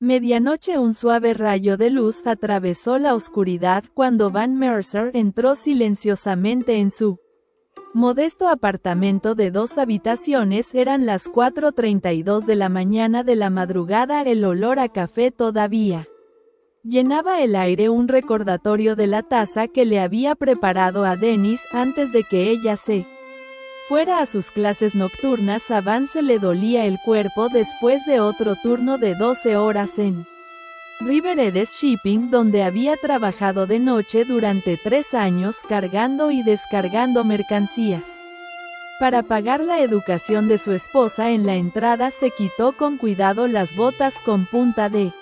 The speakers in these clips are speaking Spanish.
Medianoche, un suave rayo de luz atravesó la oscuridad cuando Van Mercer entró silenciosamente en su modesto apartamento de 2 habitaciones. Eran las 4:32 de la mañana de la madrugada. El olor a café todavía llenaba el aire, un recordatorio de la taza que le había preparado a Dennis antes de que ella se fuera a sus clases nocturnas. A Van se le dolía el cuerpo después de otro turno de 12 horas en River Edge Shipping, donde había trabajado de noche durante 3 años cargando y descargando mercancías. Para pagar la educación de su esposa, en la entrada se quitó con cuidado las botas con punta de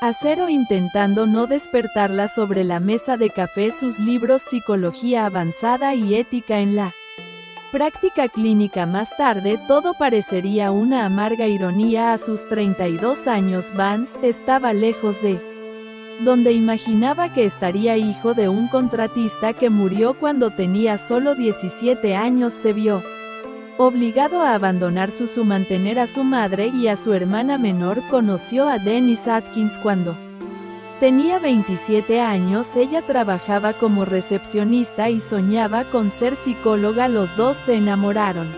acero, intentando no despertarla. Sobre la mesa de café sus libros Psicología Avanzada y Ética en la Práctica Clínica. Más tarde todo parecería una amarga ironía. A sus 32 años Vance estaba lejos de donde imaginaba que estaría. Hijo de un contratista que murió cuando tenía solo 17 años, se vio obligado a abandonar su mantener a su madre y a su hermana menor. Conoció a Dennis Atkins cuando tenía 27 años. Ella trabajaba como recepcionista y soñaba con ser psicóloga. Los dos se enamoraron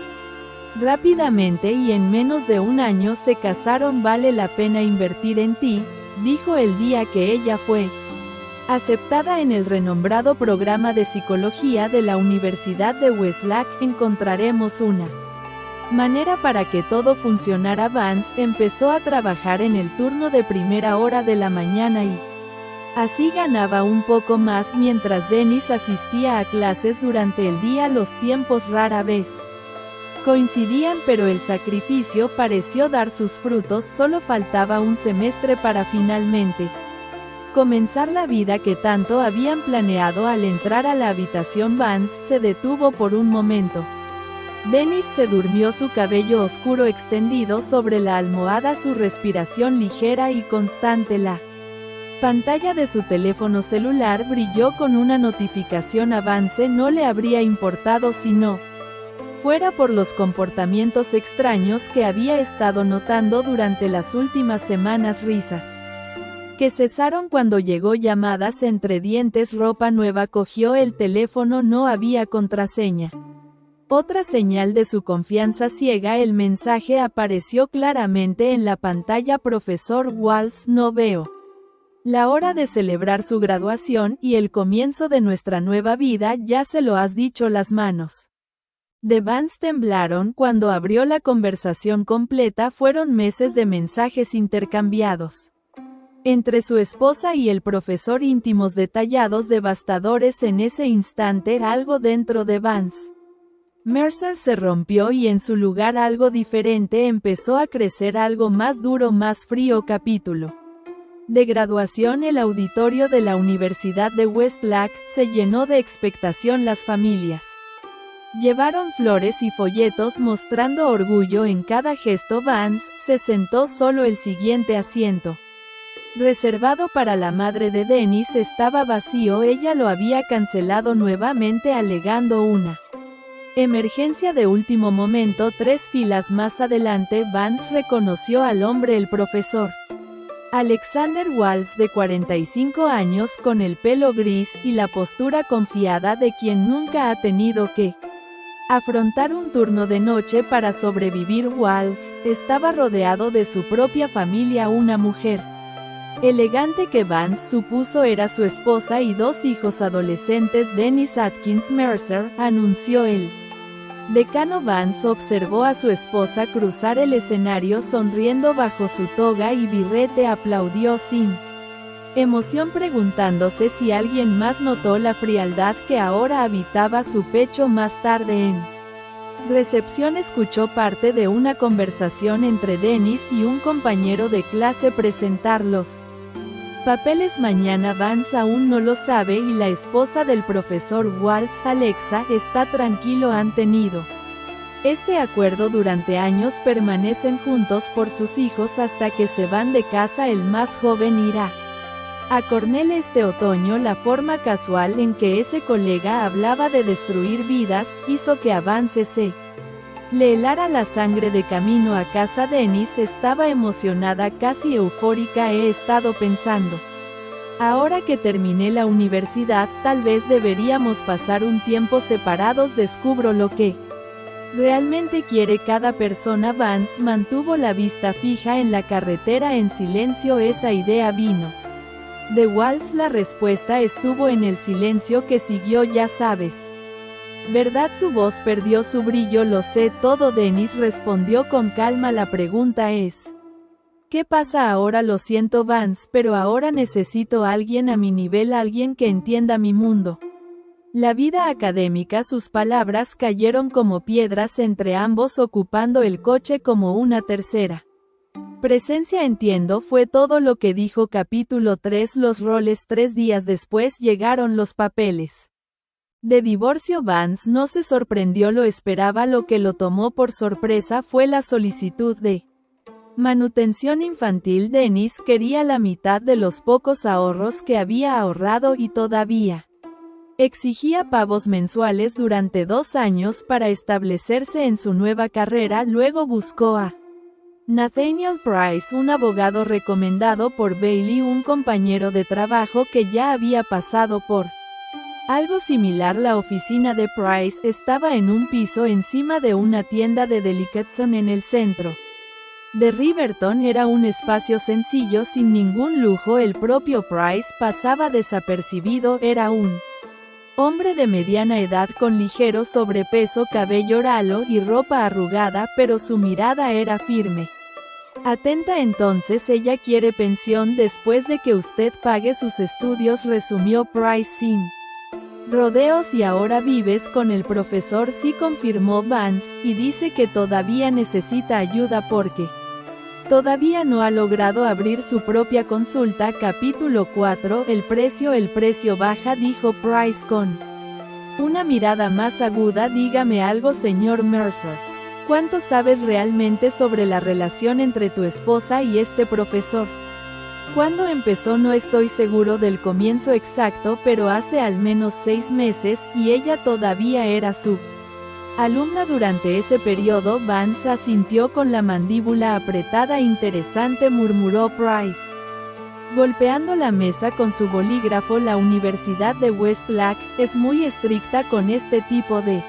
rápidamente y en menos de un año se casaron. Vale la pena invertir en ti, dijo el día que ella fue aceptada en el renombrado programa de psicología de la Universidad de Westlake. Encontraremos una manera para que todo funcionara. Vance empezó a trabajar en el turno de primera hora de la mañana y así ganaba un poco más, mientras Dennis asistía a clases durante el día. Los tiempos rara vez coincidían, pero el sacrificio pareció dar sus frutos. Solo faltaba un semestre para finalmente comenzar la vida que tanto habían planeado. Al entrar a la habitación, Vance se detuvo por un momento. Dennis se durmió, su cabello oscuro extendido sobre la almohada, su respiración ligera y constante. La pantalla de su teléfono celular brilló con una notificación. A Vance no le habría importado si no fuera por los comportamientos extraños que había estado notando durante las últimas semanas. Risas que cesaron cuando llegó, llamadas entre dientes, ropa nueva. Cogió el teléfono, no había contraseña. Otra señal de su confianza ciega. El mensaje apareció claramente en la pantalla: Profesor Waltz, no veo la hora de celebrar su graduación y el comienzo de nuestra nueva vida. Ya se lo has dicho. Las manos de Vance temblaron cuando abrió la conversación completa. Fueron meses de mensajes intercambiados entre su esposa y el profesor, íntimos, detallados, devastadores. En ese instante algo dentro de Vance Mercer se rompió y en su lugar algo diferente empezó a crecer, algo más duro, más frío. Capítulo de graduación. El auditorio de la Universidad de Westlake se llenó de expectación. Las familias llevaron flores y folletos mostrando orgullo en cada gesto. Vance se sentó solo. El siguiente asiento, reservado para la madre de Dennis, estaba vacío. Ella lo había cancelado nuevamente alegando una emergencia de último momento. 3 filas más adelante, Vance reconoció al hombre, el profesor Alexander Waltz, de 45 años, con el pelo gris y la postura confiada de quien nunca ha tenido que afrontar un turno de noche para sobrevivir. Waltz estaba rodeado de su propia familia, una mujer elegante que Vance supuso era su esposa y 2 hijos adolescentes. Dennis Atkins Mercer, anunció el decano. Vance observó a su esposa cruzar el escenario sonriendo bajo su toga y birrete. Aplaudió sin emoción, preguntándose si alguien más notó la frialdad que ahora habitaba su pecho. Más tarde, en recepción, escuchó parte de una conversación entre Dennis y un compañero de clase: presentar los papeles mañana. Vance aún no lo sabe y la esposa del profesor Waltz, Alexa, está tranquilo. Han tenido este acuerdo durante años. Permanecen juntos por sus hijos hasta que se van de casa. El más joven irá a Cornell este otoño. La forma casual en que ese colega hablaba de destruir vidas hizo que a Vance se Le helara la sangre de camino a casa. Dennis estaba emocionada, casi eufórica. He estado pensando. Ahora que terminé la universidad, tal vez deberíamos pasar un tiempo separados. Descubro lo que realmente quiere cada persona. Vance mantuvo la vista fija en la carretera en silencio. Esa idea vino de Waltz. La respuesta estuvo en el silencio que siguió. Ya sabes, ¿verdad? Su voz perdió su brillo. Lo sé todo. Dennis respondió con calma. La pregunta es, ¿qué pasa ahora? Lo siento, Vance, pero ahora necesito a alguien a mi nivel, alguien que entienda mi mundo. La vida académica. Sus palabras cayeron como piedras entre ambos, ocupando el coche como una tercera presencia. Entiendo, fue todo lo que dijo. Capítulo 3. Los roles. 3 días después llegaron los papeles de divorcio. Vance no se sorprendió, lo esperaba. Lo que lo tomó por sorpresa fue la solicitud de manutención infantil. Dennis quería la mitad de los pocos ahorros que había ahorrado y todavía exigía pagos mensuales durante 2 años para establecerse en su nueva carrera. Luego buscó a Nathaniel Price, un abogado recomendado por Bailey, un compañero de trabajo que ya había pasado por algo similar. La oficina de Price estaba en un piso encima de una tienda de delicatessen en el centro de Riverton. Era un espacio sencillo, sin ningún lujo. El propio Price pasaba desapercibido. Era un hombre de mediana edad con ligero sobrepeso, cabello ralo y ropa arrugada, pero su mirada era firme. Atenta. Entonces ella quiere pensión después de que usted pague sus estudios, resumió Price sin rodeos. Y ahora vives con el profesor. Sí, confirmó Vance, y dice que todavía necesita ayuda porque todavía no ha logrado abrir su propia consulta. Capítulo 4. El precio baja, dijo Price con una mirada más aguda. Dígame algo, señor Mercer. ¿Cuánto sabes realmente sobre la relación entre tu esposa y este profesor? ¿Cuándo empezó? No estoy seguro del comienzo exacto, pero hace al menos 6 meses, y ella todavía era su alumna durante ese periodo. Vance asintió con la mandíbula apretada. Interesante, murmuró Price, golpeando la mesa con su bolígrafo. La Universidad de Westlake es muy estricta con este tipo de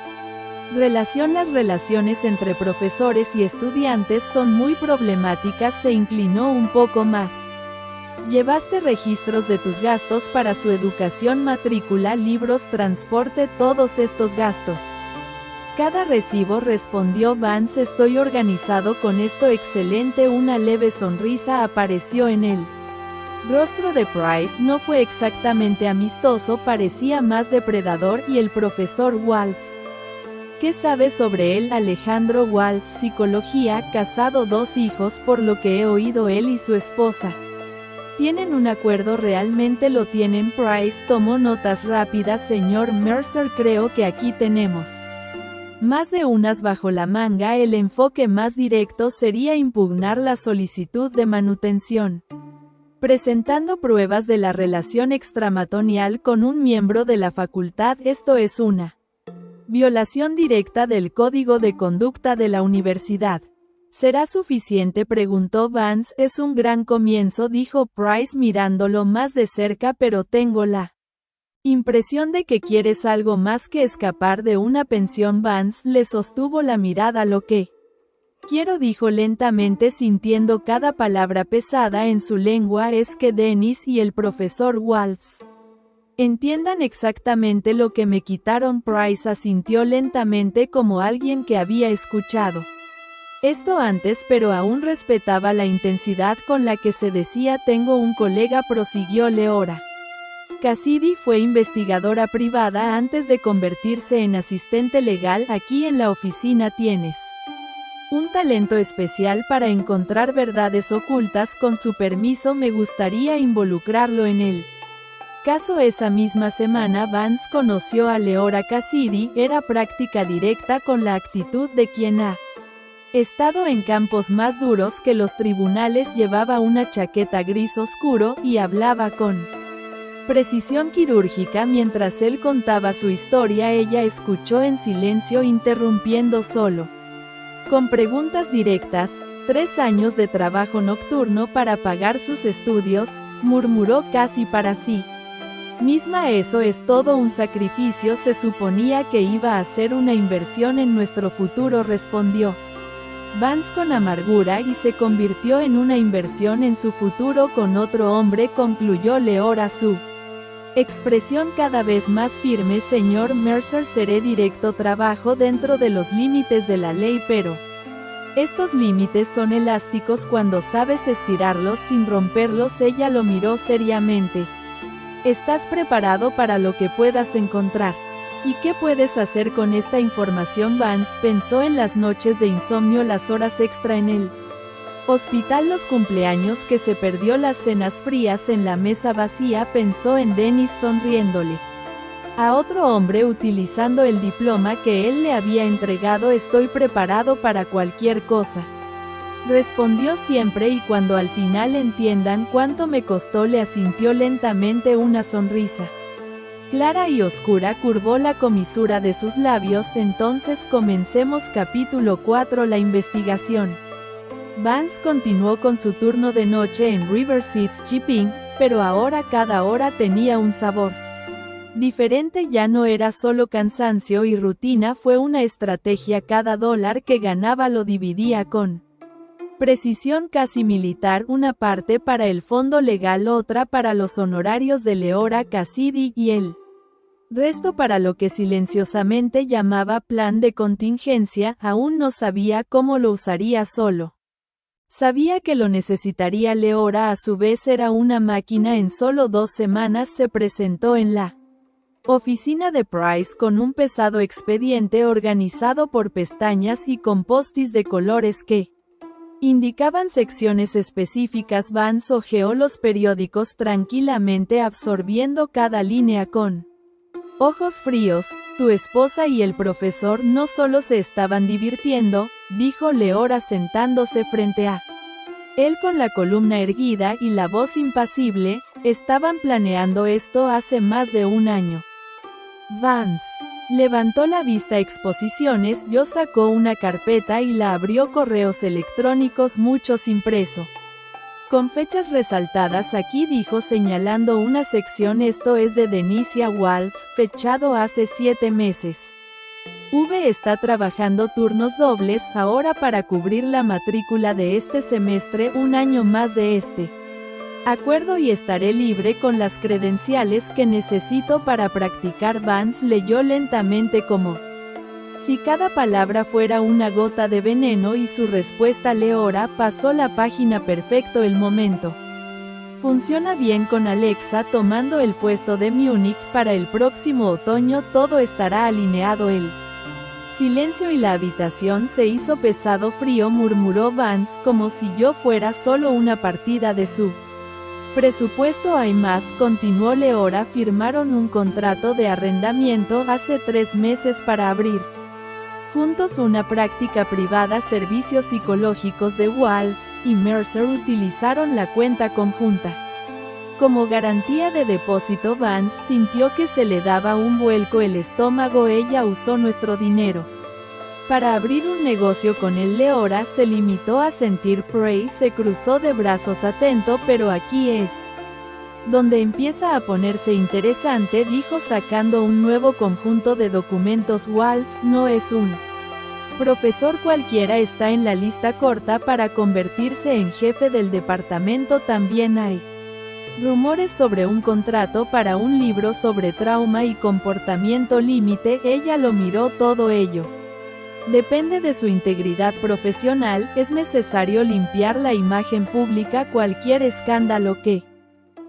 relación. Las relaciones entre profesores y estudiantes son muy problemáticas. Se inclinó un poco más. ¿Llevaste registros de tus gastos para su educación, matrícula, libros, transporte, todos estos gastos? Cada recibo, respondió Vance. Estoy organizado con esto. Excelente. Una leve sonrisa apareció en el rostro de Price. No fue exactamente amistoso, parecía más depredador. ¿Y el profesor Waltz? ¿Qué sabes sobre él? Alejandro Waltz, psicología, casado, 2 hijos, por lo que he oído. Él y su esposa tienen un acuerdo. ¿Realmente lo tienen? Price tomó notas rápidas. Señor Mercer, creo que aquí tenemos más de unas bajo la manga. El enfoque más directo sería impugnar la solicitud de manutención, presentando pruebas de la relación extramatrimonial con un miembro de la facultad. Esto es una violación directa del código de conducta de la universidad. ¿Será suficiente?, preguntó Vance. Es un gran comienzo, dijo Price mirándolo más de cerca, pero tengo la impresión de que quieres algo más que escapar de una pensión. Vance le sostuvo la mirada. Lo que quiero, dijo lentamente, sintiendo cada palabra pesada en su lengua, es que Dennis y el profesor Waltz entiendan exactamente lo que me quitaron. Price asintió lentamente, como alguien que había escuchado esto antes, pero aún respetaba la intensidad con la que se decía. Tengo un colega, prosiguió Leora Cassidy, fue investigadora privada antes de convertirse en asistente legal. Aquí en la oficina tienes un talento especial para encontrar verdades ocultas. Con su permiso, me gustaría involucrarlo en el caso. Esa misma semana Vance conoció a Leora Cassidy. Era práctica, directa, con la actitud de quien ha estado en campos más duros que los tribunales. Llevaba una chaqueta gris oscuro, y hablaba con precisión quirúrgica mientras él contaba su historia. Ella escuchó en silencio, interrumpiendo solo Con preguntas directas, 3 años de trabajo nocturno para pagar sus estudios, murmuró casi para sí misma. Eso es todo un sacrificio, se suponía que iba a ser una inversión en nuestro futuro, respondió Vance con amargura, y se convirtió en una inversión en su futuro con otro hombre, concluyó Leora, su expresión cada vez más firme. Señor Mercer, seré directo, trabajo dentro de los límites de la ley, pero estos límites son elásticos cuando sabes estirarlos sin romperlos. Ella lo miró seriamente. ¿Estás preparado para lo que puedas encontrar? ¿Y qué puedes hacer con esta información? Vance pensó en las noches de insomnio, las horas extra en el hospital, los cumpleaños que se perdió, las cenas frías en la mesa vacía. Pensó en Dennis sonriéndole a otro hombre utilizando el diploma que él le había entregado. Estoy preparado para cualquier cosa, respondió siempre, y cuando al final entiendan cuánto me costó, le asintió lentamente. Una sonrisa clara y oscura curvó la comisura de sus labios. Entonces comencemos. Capítulo 4. La investigación. Vance continuó con su turno de noche en Riverside Shipping, pero ahora cada hora tenía un sabor diferente. Ya no era solo cansancio y rutina, fue una estrategia. Cada dólar que ganaba lo dividía con precisión casi militar, una parte para el fondo legal, otra para los honorarios de Leora Cassidy y el resto para lo que silenciosamente llamaba plan de contingencia. Aún no sabía cómo lo usaría, solo sabía que lo necesitaría. Leora, a su vez, era una máquina. En solo 2 semanas se presentó en la oficina de Price con un pesado expediente organizado por pestañas y con postis de colores que indicaban secciones específicas. Vance hojeó los periódicos tranquilamente, absorbiendo cada línea con ojos fríos. Tu esposa y el profesor no solo se estaban divirtiendo, dijo Leora sentándose frente a él con la columna erguida y la voz impasible, estaban planeando esto hace más de 1 año. Vance levantó la vista. Exposiciones. Yo sacó una carpeta y la abrió. Correos electrónicos, muchos impreso con fechas resaltadas aquí, dijo señalando una sección. Esto es de Denicia Waltz, fechado hace 7 meses. Está trabajando turnos dobles ahora para cubrir la matrícula de este semestre, 1 año más de este acuerdo, y estaré libre con las credenciales que necesito para practicar. Vance leyó lentamente como si cada palabra fuera una gota de veneno, y su respuesta. Leora pasó la página. Perfecto, el momento funciona bien con Alexa tomando el puesto de Múnich para el próximo otoño. Todo estará alineado. El silencio y la habitación se hizo pesado. Frío, murmuró Vance, como si yo fuera solo una partida de su presupuesto. Hay más, continuó Leora. Firmaron un contrato de arrendamiento hace 3 meses para abrir juntos una práctica privada. Servicios psicológicos de Waltz y Mercer utilizaron la cuenta conjunta como garantía de depósito. Vance sintió que se le daba un vuelco el estómago. Ella usó nuestro dinero para abrir un negocio con él. Leora se limitó a sentir. Prey se cruzó de brazos, atento. Pero aquí es donde empieza a ponerse interesante, dijo sacando un nuevo conjunto de documentos. Waltz no es un profesor cualquiera, está en la lista corta para convertirse en jefe del departamento. También hay rumores sobre un contrato para un libro sobre trauma y comportamiento límite. Ella lo miró. Todo ello depende de su integridad profesional. Es necesario limpiar la imagen pública. Cualquier escándalo que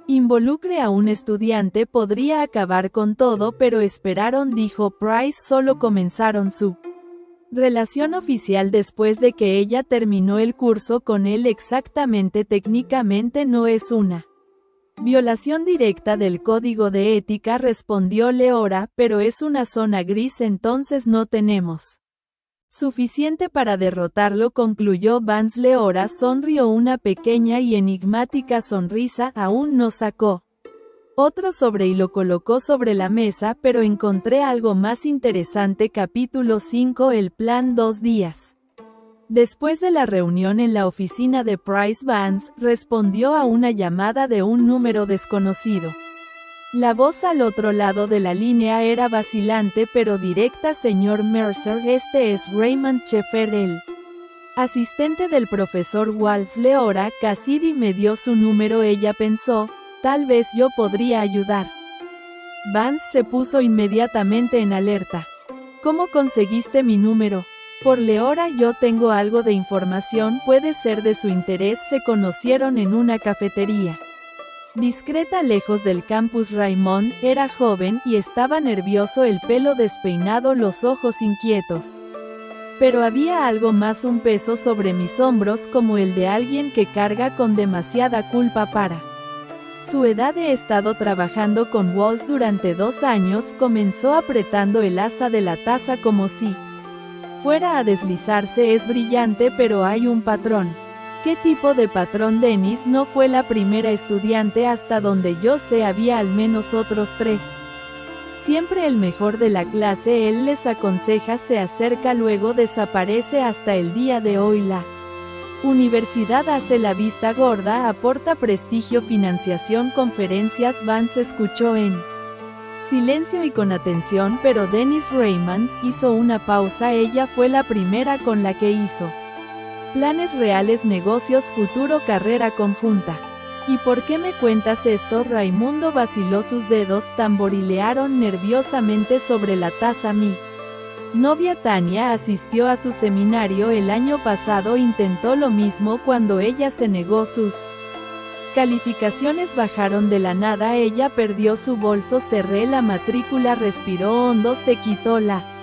involucre a un estudiante podría acabar con todo. Pero esperaron, dijo Price. Solo comenzaron su relación oficial después de que ella terminó el curso con él. Exactamente. Técnicamente no es una violación directa del código de ética, respondió Leora, pero es una zona gris. Entonces no tenemos suficiente para derrotarlo, concluyó Vance. Leora sonrió una pequeña y enigmática sonrisa. Aún no sacó otro sobre y lo colocó sobre la mesa, pero encontré algo más interesante. Capítulo 5. El plan. 2 días Después de la reunión en la oficina de Price, Vance respondió a una llamada de un número desconocido. La voz al otro lado de la línea era vacilante pero directa. Señor Mercer, este es Raymond Sheffer, el asistente del profesor Walsh. Leora Cassidy me dio su número. Ella pensó, tal vez yo podría ayudar. Vance se puso inmediatamente en alerta. ¿Cómo conseguiste mi número? Por Leora, yo tengo algo de información, puede ser de su interés. Se conocieron en una cafetería discreta lejos del campus. Raymond era joven y estaba nervioso, el pelo despeinado, los ojos inquietos. Pero había algo más, un peso sobre mis hombros como el de alguien que carga con demasiada culpa para su edad. He estado trabajando con Walsh durante 2 años, comenzó apretando el asa de la taza como si fuera a deslizarse. Es brillante, pero hay un patrón. ¿Qué tipo de patrón? Dennis no fue la primera estudiante, hasta donde yo sé había al menos otros 3. Siempre el mejor de la clase, él les aconseja, se acerca, luego desaparece. Hasta el día de hoy la universidad hace la vista gorda, aporta prestigio, financiación, conferencias. Vance escuchó en silencio y con atención, pero Dennis Raymond hizo una pausa. Ella fue la primera con la que hizo planes reales, negocios, futuro, carrera conjunta. ¿Y por qué me cuentas esto? Raimundo vaciló, sus dedos tamborilearon nerviosamente sobre la taza. Mi novia Tania asistió a su seminario el año pasado, intentó lo mismo cuando ella se negó. Sus calificaciones bajaron de la nada, ella perdió su bolso. Cerré la matrícula, respiró hondo, se quitó la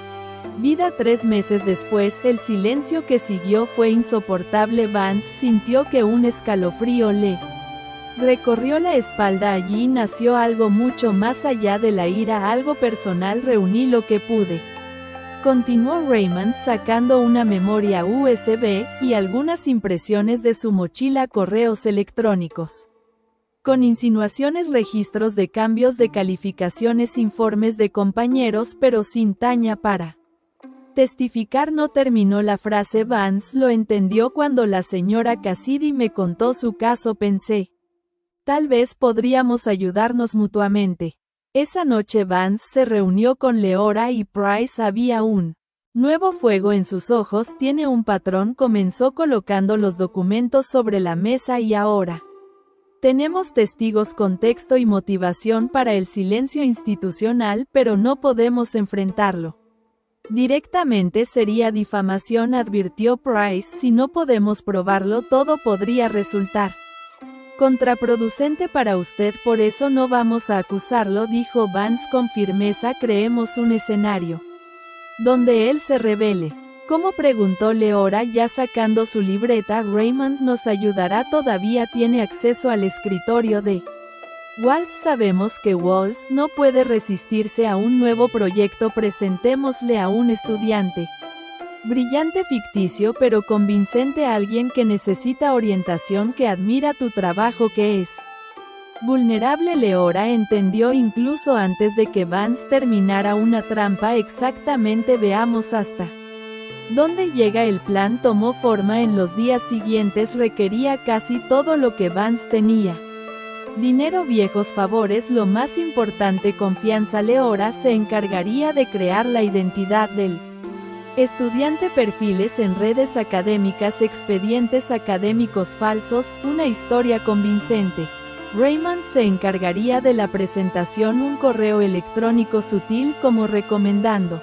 vida. 3 meses después, el silencio que siguió fue insoportable. Vance sintió que un escalofrío le recorrió la espalda. Allí nació algo mucho más allá de la ira, algo personal. Reuní lo que pude, continuó Raymond, sacando una memoria USB y algunas impresiones de su mochila, correos electrónicos con insinuaciones, registros de cambios de calificaciones, informes de compañeros, pero sin Tania para testificar. No terminó la frase. Vance lo entendió cuando la señora Cassidy me contó su caso. Pensé, tal vez podríamos ayudarnos mutuamente. Esa noche Vance se reunió con Leora y Price. Había un nuevo fuego en sus ojos. Tiene un patrón, comenzó colocando los documentos sobre la mesa. Y ahora tenemos testigos, contexto y motivación para el silencio institucional, pero no podemos enfrentarlo directamente, sería difamación, advirtió Price. Si no podemos probarlo, todo podría resultar contraproducente para usted, por eso no vamos a acusarlo, dijo Vance con firmeza. Creemos un escenario donde él se revele. ¿Cómo?, preguntó Leora, ya sacando su libreta. Raymond nos ayudará, todavía tiene acceso al escritorio de Walsh. Sabemos que Walsh no puede resistirse a un nuevo proyecto. Presentémosle a un estudiante brillante, ficticio pero convincente, alguien que necesita orientación, que admira tu trabajo, que es vulnerable. Leora entendió incluso antes de que Vance terminara. Una trampa, exactamente. Veamos hasta dónde llega. El plan tomó forma en los días siguientes. Requería casi todo lo que Vance tenía: dinero, viejos favores, lo más importante, confianza. Leora se encargaría de crear la identidad del estudiante, perfiles en redes académicas, expedientes académicos falsos, una historia convincente. Raymond se encargaría de la presentación, un correo electrónico sutil como recomendando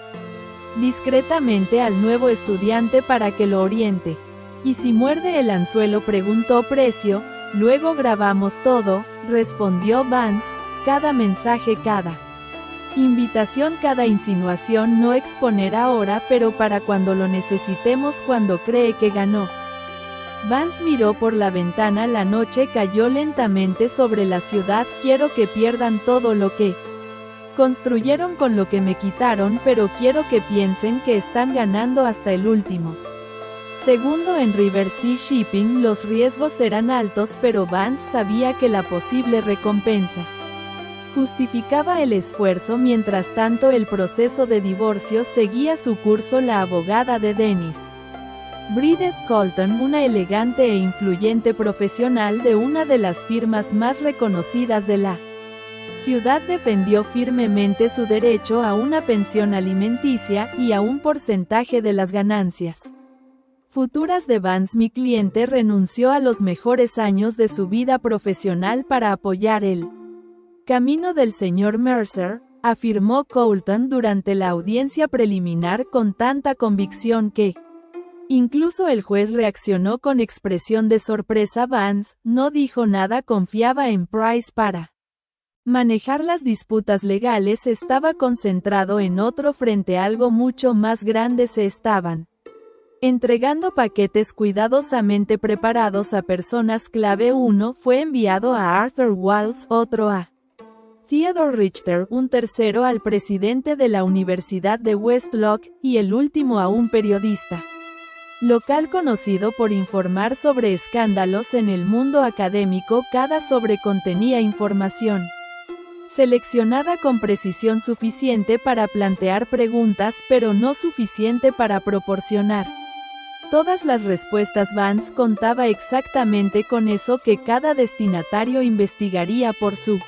discretamente al nuevo estudiante para que lo oriente. ¿Y si muerde el anzuelo?, preguntó. Precio, luego grabamos todo, respondió Vance, cada mensaje, cada invitación, cada insinuación. No exponer ahora, pero para cuando lo necesitemos, cuando cree que ganó. Vance miró por la ventana. La noche cayó lentamente sobre la ciudad. Quiero que pierdan todo lo que construyeron con lo que me quitaron, pero quiero que piensen que están ganando hasta el último segundo. En River Sea Shipping los riesgos eran altos, pero Vance sabía que la posible recompensa justificaba el esfuerzo. Mientras tanto, el proceso de divorcio seguía su curso. La abogada de Dennis Bridget Colton, una elegante e influyente profesional de una de las firmas más reconocidas de la ciudad, defendió firmemente su derecho a una pensión alimenticia y a un porcentaje de las ganancias futuras de Vance. Mi cliente renunció a los mejores años de su vida profesional para apoyar el camino del señor Mercer, afirmó Colton durante la audiencia preliminar con tanta convicción que incluso el juez reaccionó con expresión de sorpresa. Vance no dijo nada, confiaba en Price para manejar las disputas legales, estaba concentrado en otro frente, algo mucho más grande. Se estaban entregando paquetes cuidadosamente preparados a personas clave. Uno fue enviado a Arthur Waltz, otro a Theodore Richter, un tercero al presidente de la Universidad de Westlock, y el último a un periodista local conocido por informar sobre escándalos en el mundo académico. Cada sobre contenía información seleccionada con precisión suficiente para plantear preguntas, pero no suficiente para proporcionar todas las respuestas. Vance contaba exactamente con eso, que cada destinatario investigaría por su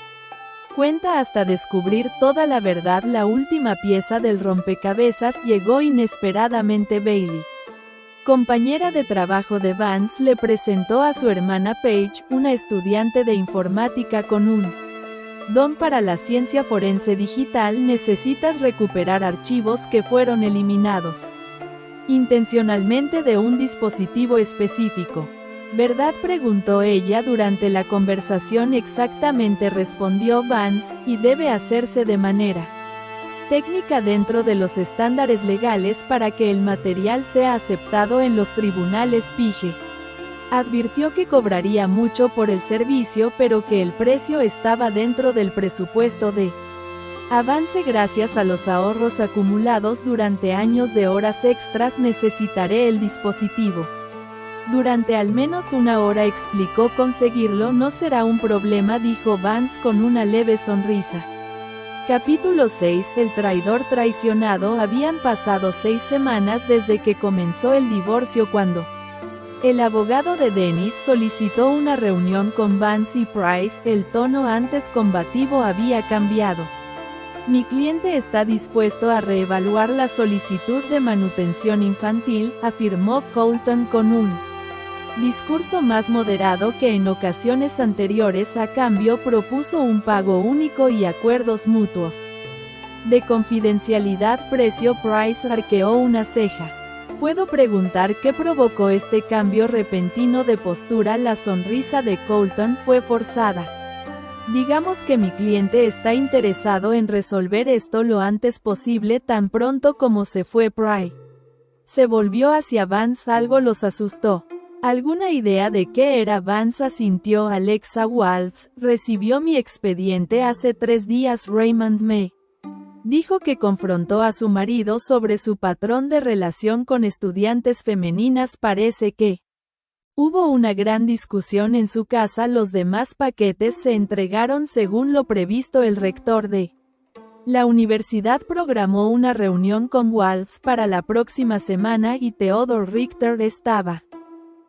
cuenta hasta descubrir toda la verdad. La última pieza del rompecabezas llegó inesperadamente. Bailey, compañera de trabajo de Vance, le presentó a su hermana Paige, una estudiante de informática con un don para la ciencia forense digital. Necesitas recuperar archivos que fueron eliminados intencionalmente de un dispositivo específico, ¿verdad?, preguntó ella durante la conversación. Exactamente, respondió Vance, y debe hacerse de manera técnica dentro de los estándares legales para que el material sea aceptado en los tribunales. Pige advirtió que cobraría mucho por el servicio, pero que el precio estaba dentro del presupuesto de Avance. Gracias a los ahorros acumulados durante años de horas extras, necesitaré el dispositivo durante al menos una hora, explicó. Conseguirlo no será un problema, dijo Vance con una leve sonrisa. Capítulo 6. El traidor traicionado. Habían pasado 6 semanas desde que comenzó el divorcio cuando el abogado de Dennis solicitó una reunión con Vance y Price. El tono antes combativo había cambiado. Mi cliente está dispuesto a reevaluar la solicitud de manutención infantil, afirmó Colton con un discurso más moderado que en ocasiones anteriores. A cambio propuso un pago único y acuerdos mutuos de confidencialidad. Precio. Price arqueó una ceja. ¿Puedo preguntar qué provocó este cambio repentino de postura? La sonrisa de Colton fue forzada. Digamos que mi cliente está interesado en resolver esto lo antes posible, tan pronto como se fue. Price se volvió hacia Vance. Algo los asustó. ¿Alguna idea de qué era? Vance asintió. Alexa Waltz recibió mi expediente hace 3 días. Raymond me dijo que confrontó a su marido sobre su patrón de relación con estudiantes femeninas. Parece que hubo una gran discusión en su casa. Los demás paquetes se entregaron según lo previsto. El rector de la universidad programó una reunión con Waltz para la próxima semana y Theodore Richter estaba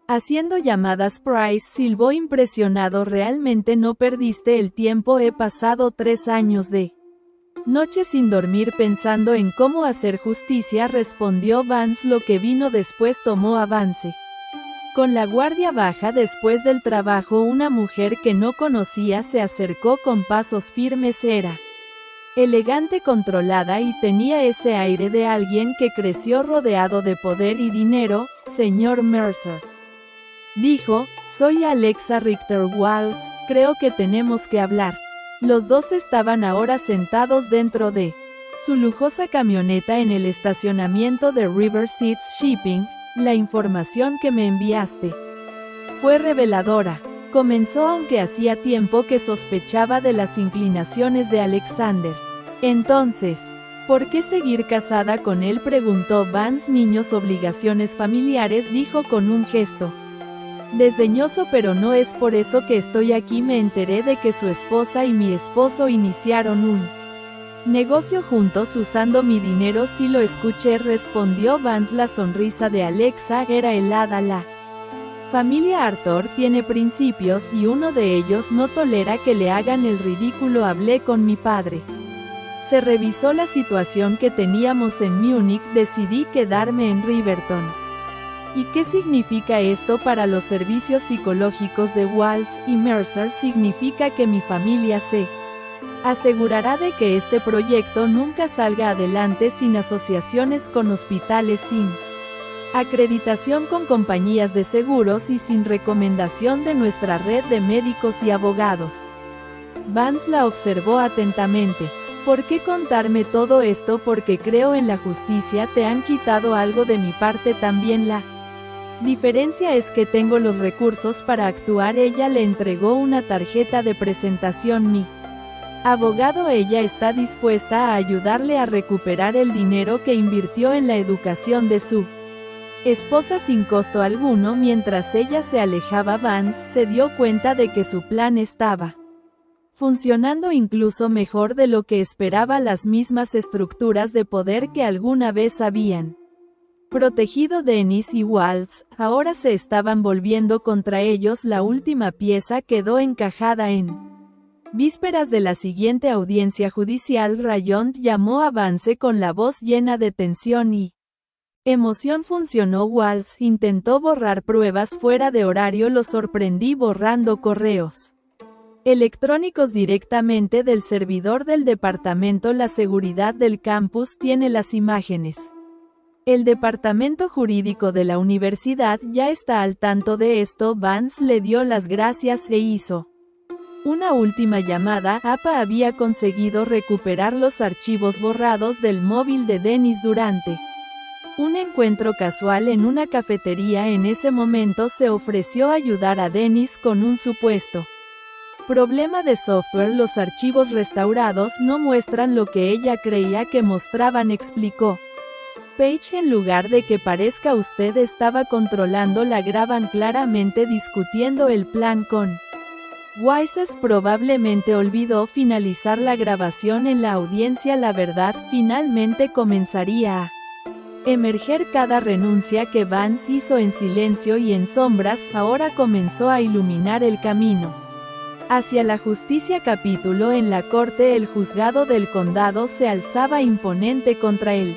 haciendo llamadas. Price silbó impresionado. Realmente no perdiste el tiempo. He pasado 3 años de noche sin dormir pensando en cómo hacer justicia, respondió Vance. Lo que vino después tomó avance. Con la guardia baja después del trabajo, una mujer que no conocía se acercó con pasos firmes. Era elegante, controlada y tenía ese aire de alguien que creció rodeado de poder y dinero. Señor Mercer, dijo, soy Alexa Richter Waltz, creo que tenemos que hablar. Los dos estaban ahora sentados dentro de su lujosa camioneta en el estacionamiento de River Seats Shipping. La información que me enviaste fue reveladora, comenzó, aunque hacía tiempo que sospechaba de las inclinaciones de Alexander. Entonces, ¿por qué seguir casada con él?, preguntó Vance. Niños, obligaciones familiares, dijo con un gesto desdeñoso, pero no es por eso que estoy aquí. Me enteré de que su esposa y mi esposo iniciaron un Negocio juntos usando mi dinero. Si lo escuché, respondió Vance. La sonrisa de Alexa era helada. La familia Arthur tiene principios y uno de ellos no tolera que le hagan el ridículo. Hablé con mi padre. Se revisó la situación que teníamos en Múnich. Decidí quedarme en Riverton. ¿Y qué significa esto para los servicios psicológicos de Waltz y Mercer? Significa que mi familia se asegurará de que este proyecto nunca salga adelante sin asociaciones con hospitales, sin acreditación con compañías de seguros y sin recomendación de nuestra red de médicos y abogados. Vance la observó atentamente. ¿Por qué contarme todo esto? Porque creo en la justicia. Te han quitado algo de mi parte también. La diferencia es que tengo los recursos para actuar. Ella le entregó una tarjeta de presentación. Mi abogado. Ella está dispuesta a ayudarle a recuperar el dinero que invirtió en la educación de su esposa sin costo alguno. Mientras ella se alejaba, Vance se dio cuenta de que su plan estaba funcionando incluso mejor de lo que esperaba. Las mismas estructuras de poder que alguna vez habían protegido Dennis y Waltz, ahora se estaban volviendo contra ellos. La última pieza quedó encajada en vísperas de la siguiente audiencia judicial. Rayond llamó a Vance con la voz llena de tensión y emoción. Funcionó. Waltz intentó borrar pruebas fuera de horario. Lo sorprendí borrando correos electrónicos directamente del servidor del departamento. La seguridad del campus tiene las imágenes. El departamento jurídico de la universidad ya está al tanto de esto. Vance le dio las gracias e hizo una última llamada. APA había conseguido recuperar los archivos borrados del móvil de Dennis durante un encuentro casual en una cafetería. En ese momento se ofreció ayudar a Dennis con un supuesto problema de software. Los archivos restaurados no muestran lo que ella creía que mostraban, explicó Page. En lugar de que parezca, usted estaba controlando. La graban claramente discutiendo el plan con Wise. Probablemente olvidó finalizar la grabación en la audiencia. La verdad finalmente comenzaría a emerger. Cada renuncia que Vance hizo en silencio y en sombras ahora comenzó a iluminar el camino hacia la justicia. Capítulo en la corte. El juzgado del condado se alzaba imponente contra el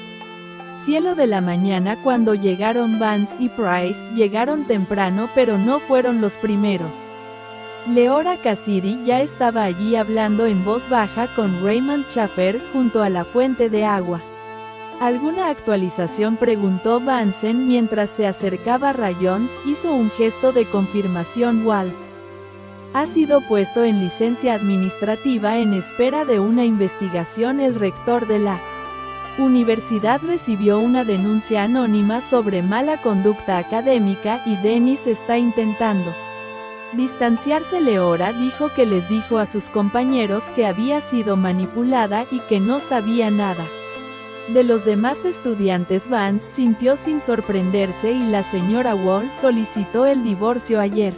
cielo de la mañana cuando llegaron. Vance y Price llegaron temprano, pero no fueron los primeros. Leora Cassidy ya estaba allí hablando en voz baja con Raymond Chaffer junto a la fuente de agua. ¿Alguna actualización?, preguntó Vance mientras se acercaba. Rayond hizo un gesto de confirmación. Waltz ha sido puesto en licencia administrativa en espera de una investigación. El rector de la universidad recibió una denuncia anónima sobre mala conducta académica y Dennis está intentando distanciarse. Leora dijo que les dijo a sus compañeros que había sido manipulada y que no sabía nada de los demás estudiantes. Vance sintió sin sorprenderse y la señora Wall solicitó el divorcio ayer.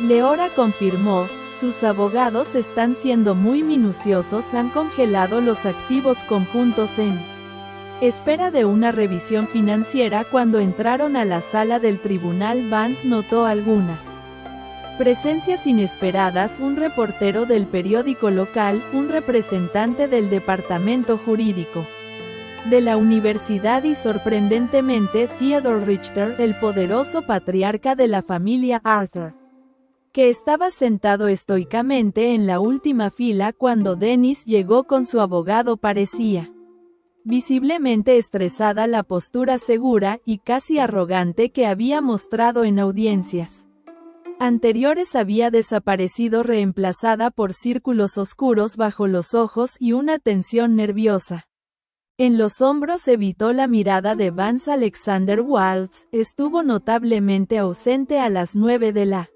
Leora confirmó, sus abogados están siendo muy minuciosos. Han congelado los activos conjuntos en espera de una revisión financiera. Cuando entraron a la sala del tribunal, Vance notó algunas presencias inesperadas. Un reportero del periódico local, un representante del departamento jurídico de la universidad y sorprendentemente Theodore Richter, el poderoso patriarca de la familia Arthur, que estaba sentado estoicamente en la última fila cuando Dennis llegó con su abogado. Parecía visiblemente estresada la postura segura y casi arrogante que había mostrado en audiencias anteriores había desaparecido, reemplazada por círculos oscuros bajo los ojos y una tensión nerviosa en los hombros. Evitó la mirada de Vance. Alexander Waltz estuvo notablemente ausente a las 9 de la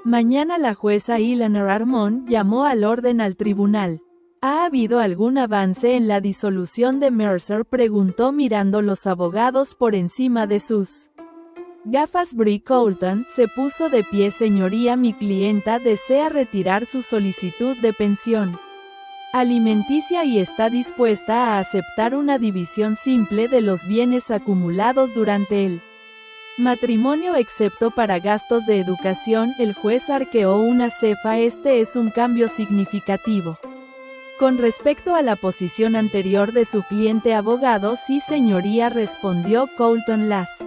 mañana. La jueza Eleanor Armon llamó al orden al tribunal. ¿Ha habido algún avance en la disolución de Mercer?, preguntó mirando los abogados por encima de sus gafas. Bree Colton se puso de pie. Señoría, mi clienta desea retirar su solicitud de pensión. alimenticia y está dispuesta a aceptar una división simple de los bienes acumulados durante el matrimonio excepto para gastos de educación. El juez arqueó una ceja. Este es un cambio significativo. Con respecto a la posición anterior de su cliente abogado, sí señoría, respondió Colton. Las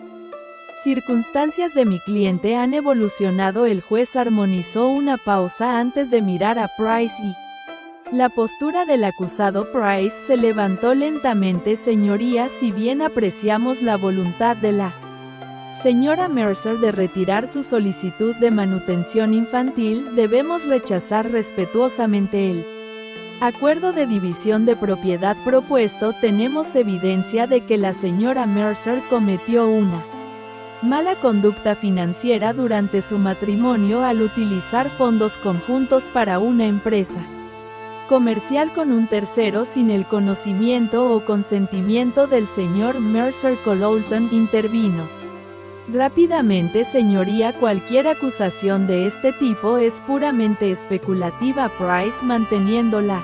circunstancias de mi cliente han evolucionado. El juez armonizó una pausa antes de mirar a Price y la postura del acusado. Price se levantó lentamente. Señoría, si bien apreciamos la voluntad de la señora Mercer de retirar su solicitud de manutención infantil, debemos rechazar respetuosamente el acuerdo de división de propiedad propuesto. Tenemos evidencia de que la señora Mercer cometió una mala conducta financiera durante su matrimonio al utilizar fondos conjuntos para una empresa comercial con un tercero sin el conocimiento o consentimiento del señor Mercer. Colton intervino rápidamente. Señoría, cualquier acusación de este tipo es puramente especulativa. Price, manteniendo la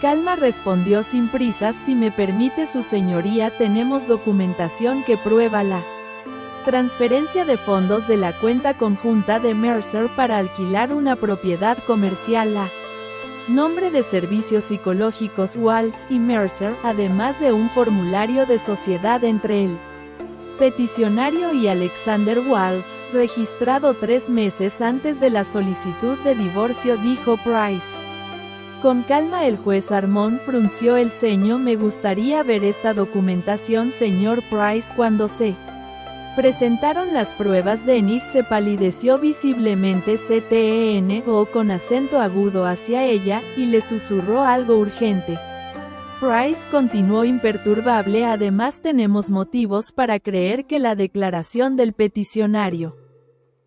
calma, respondió sin prisas. Si me permite su señoría, tenemos documentación que prueba la transferencia de fondos de la cuenta conjunta de Mercer para alquilar una propiedad comercial a nombre de Servicios Psicológicos Waltz y Mercer, además de un formulario de sociedad entre el peticionario y Alexander Waltz, registrado 3 meses antes de la solicitud de divorcio, dijo Price. Con calma. El juez Armon frunció el ceño. Me gustaría ver esta documentación, señor Price. Cuando se presentaron las pruebas, Dennis se palideció visiblemente. CTEN-o con acento agudo hacia ella, y le susurró algo urgente. Price continuó imperturbable. Además, tenemos motivos para creer que la declaración del peticionario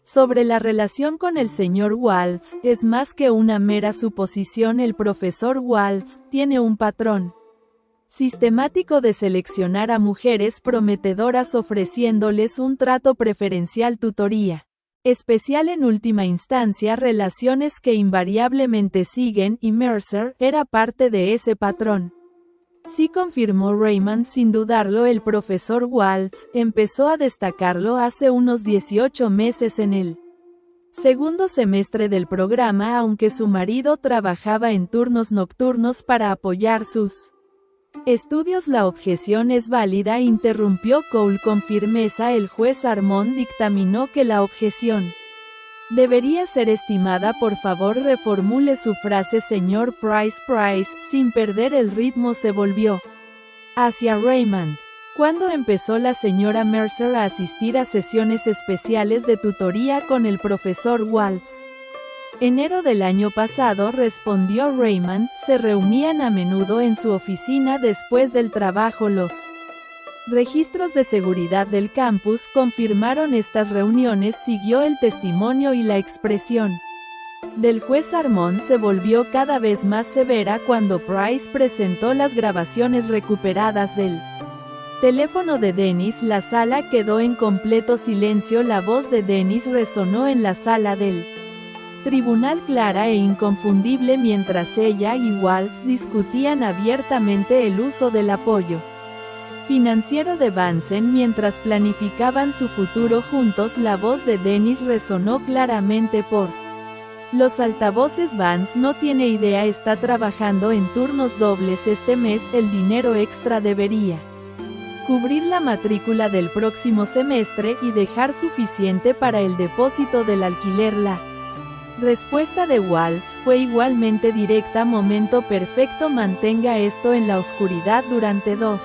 sobre la relación con el señor Waltz es más que una mera suposición. El profesor Waltz tiene un patrón sistemático de seleccionar a mujeres prometedoras ofreciéndoles un trato preferencial, tutoría especial, en última instancia relaciones que invariablemente siguen, y Mercer era parte de ese patrón. Sí, confirmó Raymond sin dudarlo. El profesor Waltz empezó a destacarlo hace unos 18 meses en el segundo semestre del programa, aunque su marido trabajaba en turnos nocturnos para apoyar sus estudios. La objeción es válida, interrumpió Cole con firmeza. El juez Armon dictaminó que la objeción debería ser estimada. Por favor, reformule su frase, señor Price. Price, sin perder el ritmo, se volvió hacia Raymond. ¿Cuándo empezó la señora Mercer a asistir a sesiones especiales de tutoría con el profesor Waltz? Enero del año pasado, respondió Raymond. Se reunían a menudo en su oficina después del trabajo. Los registros de seguridad del campus confirmaron estas reuniones. Siguió el testimonio y la expresión del juez Armon se volvió cada vez más severa cuando Price presentó las grabaciones recuperadas del teléfono de Dennis. La sala quedó en completo silencio. La voz de Dennis resonó en la sala del tribunal, clara e inconfundible, mientras ella y Waltz discutían abiertamente el uso del apoyo financiero de Vansen mientras planificaban su futuro juntos. La voz de Dennis resonó claramente por los altavoces. Vance no tiene idea, está trabajando en turnos dobles este mes. El dinero extra debería cubrir la matrícula del próximo semestre y dejar suficiente para el depósito del alquiler. La respuesta de Waltz fue igualmente directa. Momento perfecto, mantenga esto en la oscuridad durante 2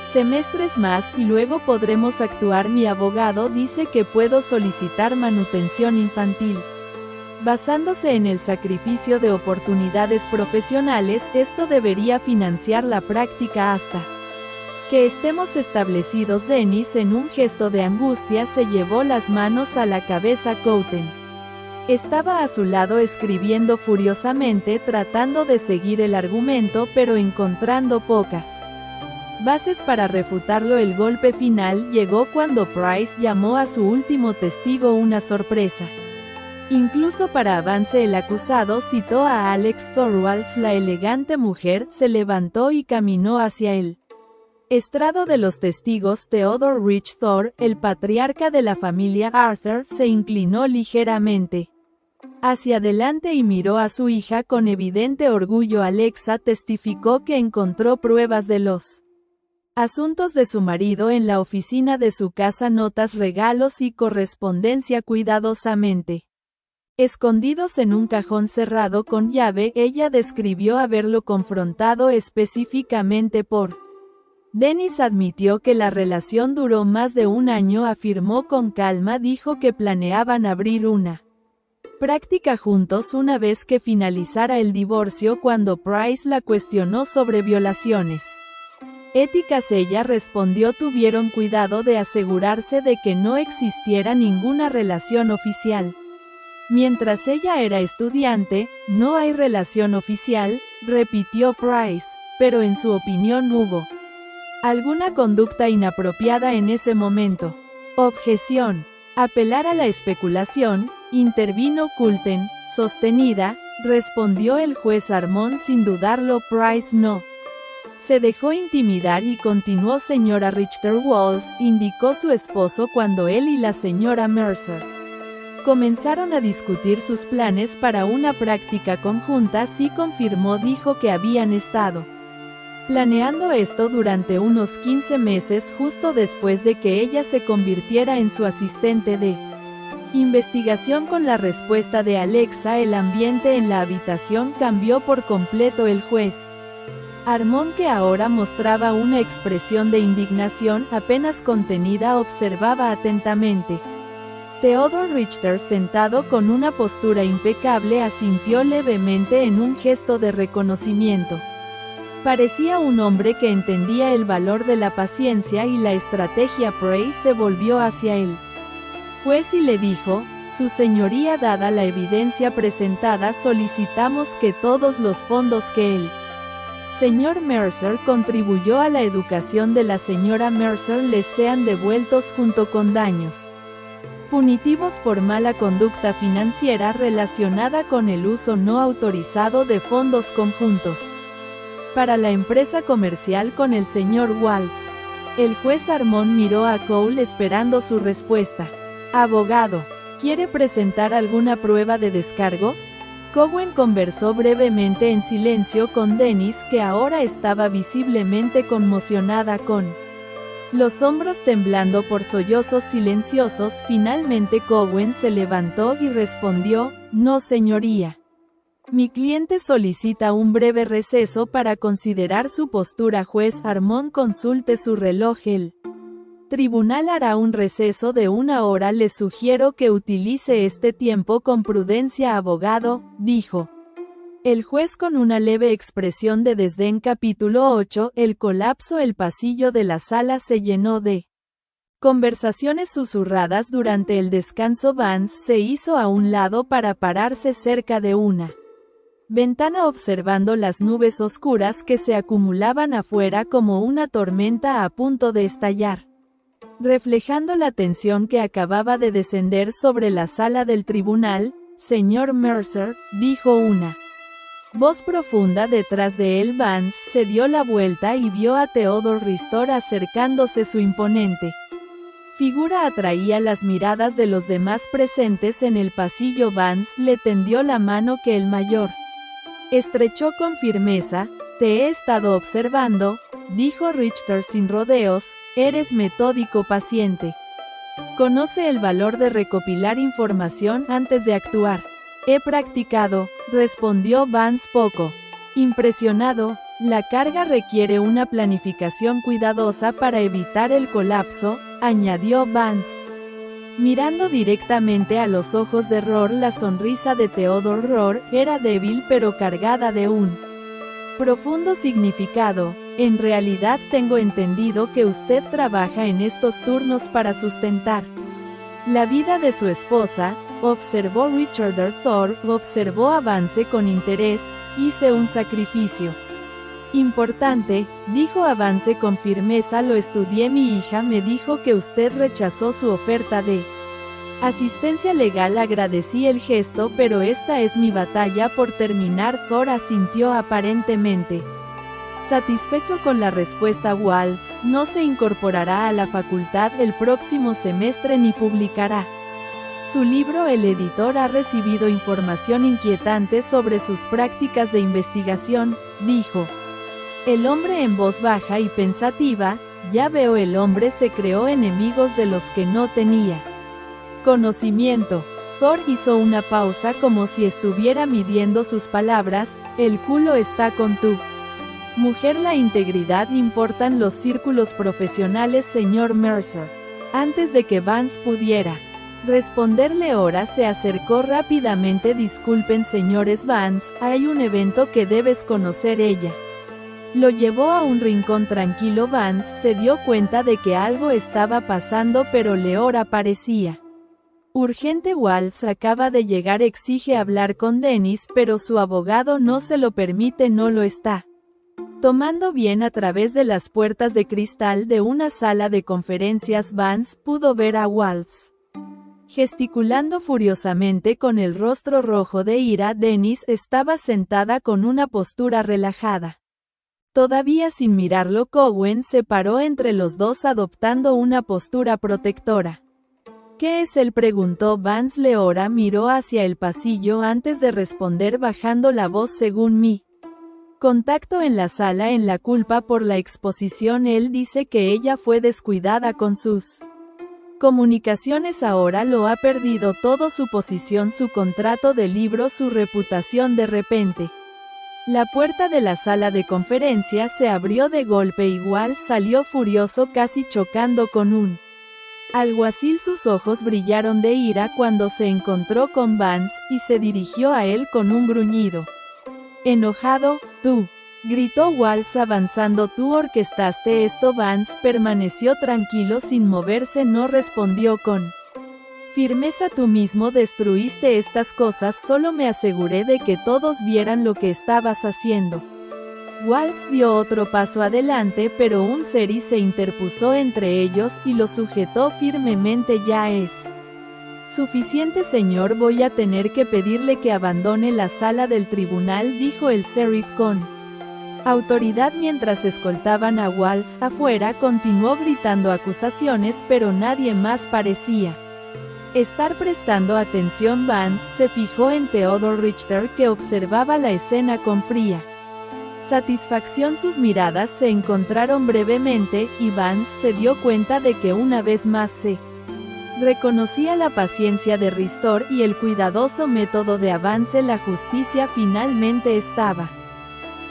semestres más y luego podremos actuar. Mi abogado dice que puedo solicitar manutención infantil. Basándose en el sacrificio de oportunidades profesionales, esto debería financiar la práctica hasta que estemos establecidos. Dennis, en un gesto de angustia, se llevó las manos a la cabeza. Couten estaba a su lado escribiendo furiosamente, tratando de seguir el argumento pero encontrando pocas bases para refutarlo. El golpe final llegó cuando Price llamó a su último testigo. Una sorpresa Incluso para avance el acusado citó a Alex Thorwalds, la elegante mujer, se levantó y caminó hacia él. Estrado de los testigos Theodore Rich Thor, el patriarca de la familia Arthur, se inclinó ligeramente hacia adelante y miró a su hija con evidente orgullo. Alexa testificó que encontró pruebas de los asuntos de su marido en la oficina de su casa, notas, regalos y correspondencia cuidadosamente escondidos en un cajón cerrado con llave. Ella describió haberlo confrontado específicamente por Dennis. Admitió que la relación duró más de un año. Afirmó con calma, dijo que planeaban abrir una práctica juntos una vez que finalizara el divorcio. Cuando Price la cuestionó sobre violaciones éticas, ella respondió: tuvieron cuidado de asegurarse de que no existiera ninguna relación oficial. Mientras ella era estudiante, no hay relación oficial, repitió Price, pero en su opinión hubo alguna conducta inapropiada en ese momento. Objeción. Apelar a la especulación, intervino Culten, sostenida, respondió el juez Armon sin dudarlo. Price no se dejó intimidar y continuó. Señora Richter Walls, indicó su esposo cuando él y la señora Mercer comenzaron a discutir sus planes para una práctica conjunta. Sí, confirmó, dijo que habían estado planeando esto durante unos 15 meses, justo después de que ella se convirtiera en su asistente de investigación. Con la respuesta de Alexa, el ambiente en la habitación cambió por completo. El juez Armon, que ahora mostraba una expresión de indignación apenas contenida, observaba atentamente. Theodore Richter, sentado con una postura impecable, asintió levemente en un gesto de reconocimiento. Parecía un hombre que entendía el valor de la paciencia y la estrategia. Price se volvió hacia el juez y le dijo: Su señoría, dada la evidencia presentada, solicitamos que todos los fondos que el señor Mercer contribuyó a la educación de la señora Mercer les sean devueltos junto con daños punitivos por mala conducta financiera relacionada con el uso no autorizado de fondos conjuntos para la empresa comercial con el señor Waltz. El juez Armon miró a Cole esperando su respuesta. Abogado, ¿quiere presentar alguna prueba de descargo? Cowen conversó brevemente en silencio con Dennis, que ahora estaba visiblemente conmocionada, con los hombros temblando por sollozos silenciosos. Finalmente Cowen se levantó y respondió: No, señoría. Mi cliente solicita un breve receso para considerar su postura. Juez Armon, consulte su reloj. El tribunal hará un receso de 1 hora. Le sugiero que utilice este tiempo con prudencia, abogado, dijo el juez con una leve expresión de desdén. Capítulo 8. El colapso. El pasillo de la sala se llenó de conversaciones susurradas durante el descanso. Vance se hizo a un lado para pararse cerca de una ventana, observando las nubes oscuras que se acumulaban afuera como una tormenta a punto de estallar, reflejando la tensión que acababa de descender sobre la sala del tribunal. Señor Mercer, dijo una voz profunda detrás de él. Vance se dio la vuelta y vio a Theodore Richter acercándose. Su imponente figura atraía las miradas de los demás presentes en el pasillo. Vance le tendió la mano que el mayor estrechó con firmeza. Te he estado observando, dijo Richter sin rodeos. Eres metódico, paciente. Conoce el valor de recopilar información antes de actuar. He practicado, respondió Vance poco impresionado. La carga requiere una planificación cuidadosa para evitar el colapso, añadió Vance, mirando directamente a los ojos de Rohr. La sonrisa de Theodore Rohr era débil pero cargada de un profundo significado. En realidad tengo entendido que usted trabaja en estos turnos para sustentar la vida de su esposa, observó Richard. Thor observó a Vance con interés. Hice un sacrificio importante, dijo Vance con firmeza. Lo estudié. Mi hija me dijo que usted rechazó su oferta de Asistencia legal. Agradecí el gesto, pero esta es mi batalla por terminar. Thor asintió aparentemente satisfecho con la respuesta. Waltz no se incorporará a la facultad el próximo semestre ni publicará su libro. El editor ha recibido información inquietante sobre sus prácticas de investigación, dijo el hombre en voz baja y pensativa. Ya veo, el hombre se creó enemigos de los que no tenía conocimiento. Thor hizo una pausa como si estuviera midiendo sus palabras. El culo está con tu mujer. La integridad importan los círculos profesionales, señor Mercer. Antes de que Vance pudiera responderle, Ora se acercó rápidamente. Disculpen, señores Vance, hay un evento que debes conocer. Ella lo llevó a un rincón tranquilo. Vance se dio cuenta de que algo estaba pasando, pero Leora parecía urgente. Waltz acaba de llegar, exige hablar con Dennis, pero su abogado no se lo permite. No lo está tomando bien. A través de las puertas de cristal de una sala de conferencias, Vance pudo ver a Waltz gesticulando furiosamente con el rostro rojo de ira. Dennis estaba sentada con una postura relajada. Todavía sin mirarlo, Cowen se paró entre los dos adoptando una postura protectora. ¿Qué es él?, preguntó Vance. Leora miró hacia el pasillo antes de responder bajando la voz. Según mi contacto en la sala, en la culpa por la exposición. Él dice que ella fue descuidada con sus comunicaciones. Ahora lo ha perdido todo: su posición, su contrato de libro, su reputación. De repente, la puerta de la sala de conferencias se abrió de golpe y Waltz salió furioso, casi chocando con un alguacil. Sus ojos brillaron de ira cuando se encontró con Vance, y se dirigió a él con un gruñido enojado. Tú, gritó Waltz avanzando, tú orquestaste esto. Vance permaneció tranquilo sin moverse. No respondió con firmeza. Tú mismo destruiste estas cosas. Solo me aseguré de que todos vieran lo que estabas haciendo. Waltz dio otro paso adelante, pero un Seri se interpuso entre ellos y lo sujetó firmemente. Ya es suficiente, señor. Voy a tener que pedirle que abandone la sala del tribunal, dijo el sheriff con autoridad mientras escoltaban a Waltz afuera. Continuó gritando acusaciones, pero nadie más parecía estar prestando atención. Vance se fijó en Theodore Richter, que observaba la escena con fría satisfacción. Sus miradas se encontraron brevemente, y Vance se dio cuenta de que una vez más se reconocía la paciencia de Richter y el cuidadoso método de avance. La justicia finalmente estaba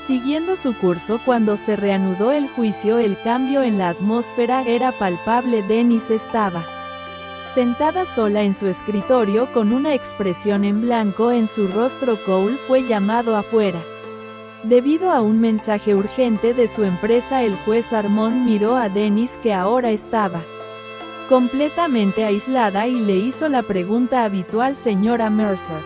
siguiendo su curso. Cuando se reanudó el juicio, el cambio en la atmósfera era palpable. Dennis estaba sentada sola en su escritorio con una expresión en blanco en su rostro. Cole fue llamado afuera debido a un mensaje urgente de su empresa. El juez Armon miró a Dennis, que ahora estaba completamente aislada, y le hizo la pregunta habitual: señora Mercer,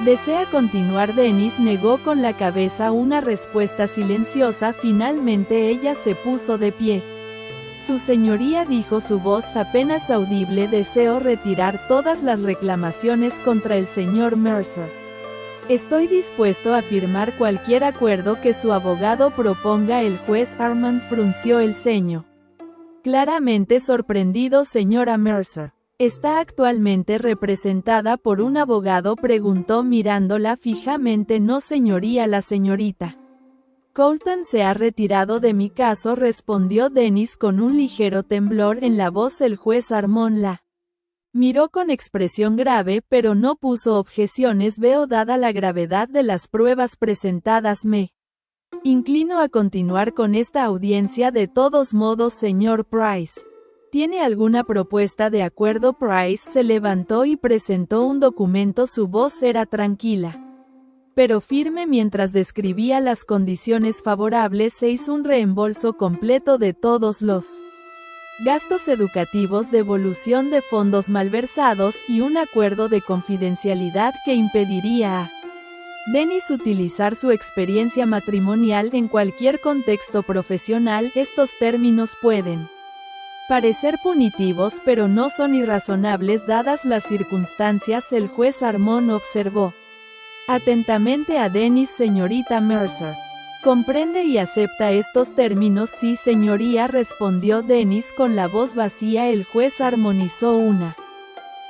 ¿desea continuar? Dennis negó con la cabeza. Una respuesta silenciosa. Finalmente ella se puso de pie. Su señoría, dijo su voz apenas audible, deseo retirar todas las reclamaciones contra el señor Mercer. Estoy dispuesto a firmar cualquier acuerdo que su abogado proponga. El juez Armand frunció el ceño, claramente sorprendido. Señora Mercer, ¿está actualmente representada por un abogado?, preguntó mirándola fijamente. No, señoría. La señorita Colton se ha retirado de mi caso, respondió Dennis con un ligero temblor en la voz. El juez Armond la miró con expresión grave, pero no puso objeciones. Veo, dada la gravedad de las pruebas presentadas, me inclino a continuar con esta audiencia. De todos modos, señor Price, ¿tiene alguna propuesta de acuerdo? Price se levantó y presentó un documento. Su voz era tranquila, pero firme mientras describía las condiciones favorables. 6. Un reembolso completo de todos los gastos educativos, devolución de fondos malversados, y un acuerdo de confidencialidad que impediría a Dennis utilizar su experiencia matrimonial en cualquier contexto profesional. Estos términos pueden parecer punitivos pero no son irrazonables dadas las circunstancias. El juez Armon observó atentamente a Dennis. Señorita Mercer, ¿comprende y acepta estos términos? Sí, señoría, respondió Dennis con la voz vacía. El juez armonizó una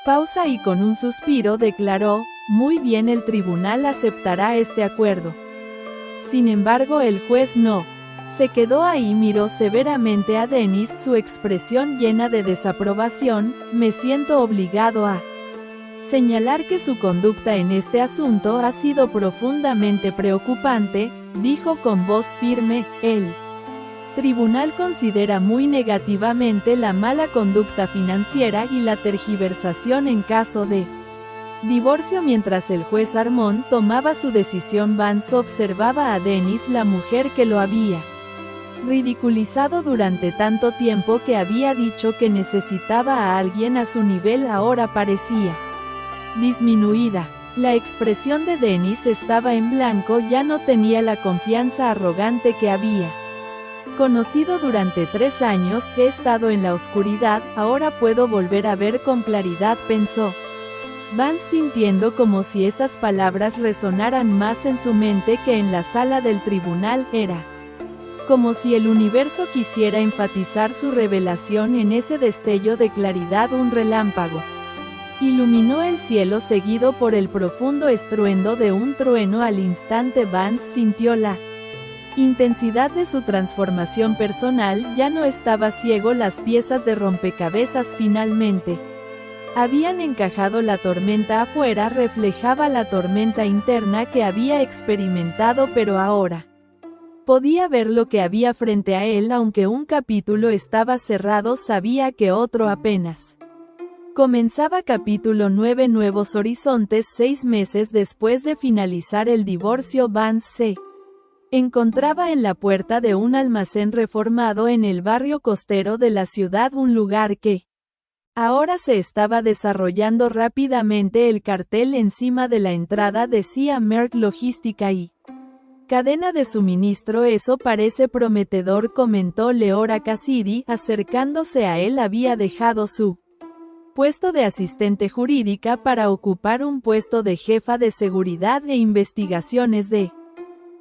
pausa y con un suspiro declaró: muy bien, el tribunal aceptará este acuerdo. Sin embargo, el juez no se quedó ahí, miró severamente a Dennis, su expresión llena de desaprobación. Me siento obligado a señalar que su conducta en este asunto ha sido profundamente preocupante, dijo con voz firme. El tribunal considera muy negativamente la mala conducta financiera y la tergiversación en caso de divorcio. Mientras el juez Armon tomaba su decisión, Vance observaba a Dennis, la mujer que lo había ridiculizado durante tanto tiempo, que había dicho que necesitaba a alguien a su nivel, ahora parecía disminuida. La expresión de Dennis estaba en blanco, ya no tenía la confianza arrogante que había conocido durante 3 años. He estado en la oscuridad, ahora puedo volver a ver con claridad, pensó Vance, sintiendo como si esas palabras resonaran más en su mente que en la sala del tribunal. Era como si el universo quisiera enfatizar su revelación en ese destello de claridad. Un relámpago iluminó el cielo, seguido por el profundo estruendo de un trueno. Al instante Vance sintió la intensidad de su transformación personal. Ya no estaba ciego, las piezas de rompecabezas finalmente habían encajado. La tormenta afuera reflejaba la tormenta interna que había experimentado, pero ahora podía ver lo que había frente a él. Aunque un capítulo estaba cerrado, sabía que otro apenas comenzaba. Capítulo 9. Nuevos horizontes. 6 meses después de finalizar el divorcio, Vance se encontraba en la puerta de un almacén reformado en el barrio costero de la ciudad, un lugar que ahora se estaba desarrollando rápidamente. El cartel encima de la entrada decía Merck Logística y cadena de suministro. Eso parece prometedor, comentó Leora Cassidy, acercándose a él. Había dejado su puesto de asistente jurídica para ocupar un puesto de jefa de seguridad e investigaciones de